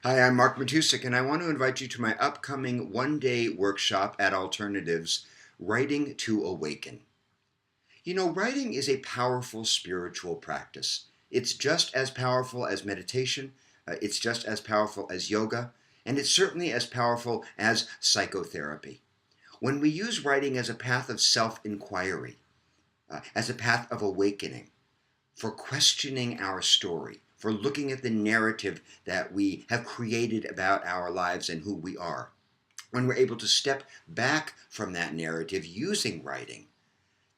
Hi, I'm Mark Matousek, and I want to invite you to my upcoming one-day workshop at Alternatives, Writing to Awaken. You know, writing is a powerful spiritual practice. It's just as powerful as meditation, it's just as powerful as yoga, and it's certainly as powerful as psychotherapy. When we use writing as a path of self-inquiry, as a path of awakening, for questioning our story, for looking at the narrative that we have created about our lives and who we are. When we're able to step back from that narrative using writing,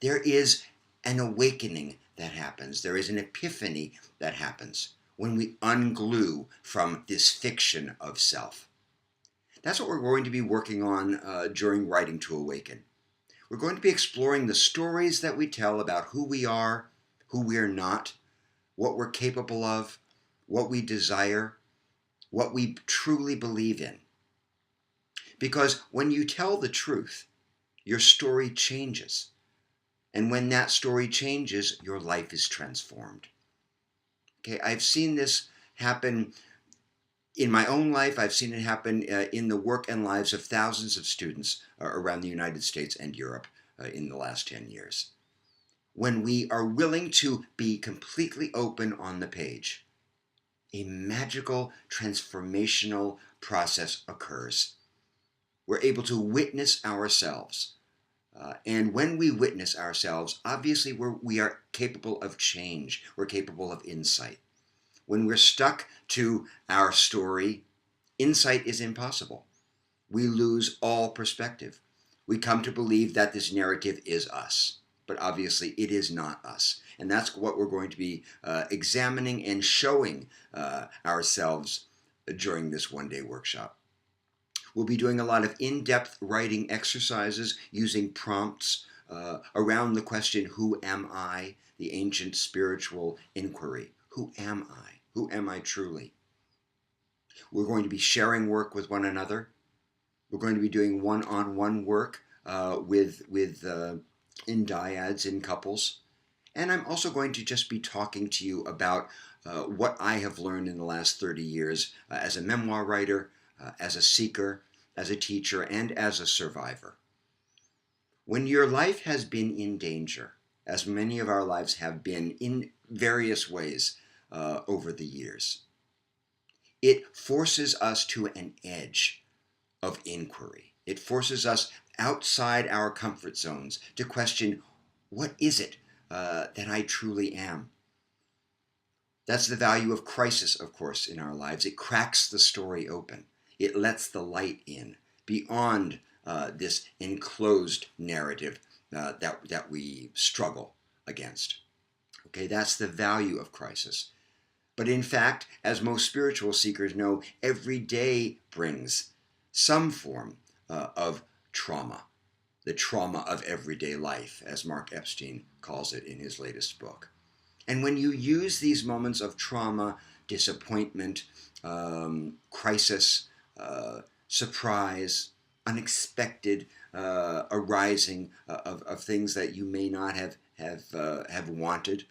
there is an awakening that happens. There is an epiphany that happens when we unglue from this fiction of self. That's what we're going to be working on during Writing to Awaken. We're going to be exploring the stories that we tell about who we are, who we are not, what we're capable of, what we desire, what we truly believe in. Because when you tell the truth, your story changes. And when that story changes, your life is transformed. Okay, I've seen this happen in my own life. I've seen it happen in the work and lives of thousands of students around the United States and Europe in the last 10 years. When we are willing to be completely open on the page, a magical transformational process occurs. We're able to witness ourselves. And when we witness ourselves, obviously we are capable of change. We're capable of insight. When we're stuck to our story, insight is impossible. We lose all perspective. We come to believe that this narrative is us. But obviously it is not us. And that's what we're going to be examining and showing ourselves during this one-day workshop. We'll be doing a lot of in-depth writing exercises using prompts around the question, who am I? The ancient spiritual inquiry. Who am I? Who am I truly? We're going to be sharing work with one another. We're going to be doing one-on-one work in dyads, in couples. And I'm also going to just be talking to you about what I have learned in the last 30 years as a memoir writer, as a seeker, as a teacher, and as a survivor. When your life has been in danger, as many of our lives have been in various ways over the years, it forces us to an edge of inquiry. It forces us outside our comfort zones to question, what is it that I truly am? That's the value of crisis, of course, in our lives. It cracks the story open. It lets the light in beyond this enclosed narrative that we struggle against. Okay, that's the value of crisis. But in fact, as most spiritual seekers know, every day brings some form of trauma, the trauma of everyday life, as Mark Epstein calls it in his latest book. And when you use these moments of trauma, disappointment, crisis, surprise, unexpected arising of things that you may not have wanted,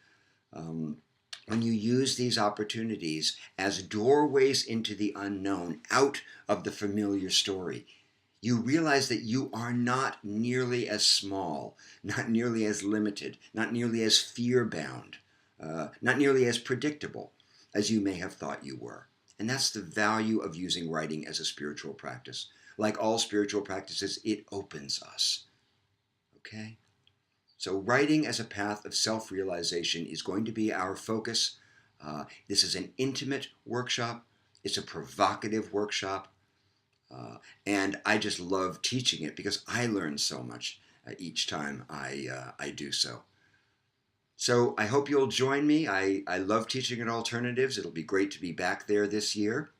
when you use these opportunities as doorways into the unknown, out of the familiar story, you realize that you are not nearly as small, not nearly as limited, not nearly as fear-bound, not nearly as predictable as you may have thought you were. And that's the value of using writing as a spiritual practice. Like all spiritual practices, it opens us. Okay? So writing as a path of self-realization is going to be our focus. This is an intimate workshop. It's a provocative workshop. And I just love teaching it because I learn so much each time I do so. So I hope you'll join me. I love teaching at Alternatives. It'll be great to be back there this year.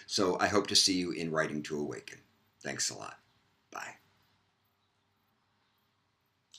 So I hope to see you in Writing to Awaken. Thanks a lot.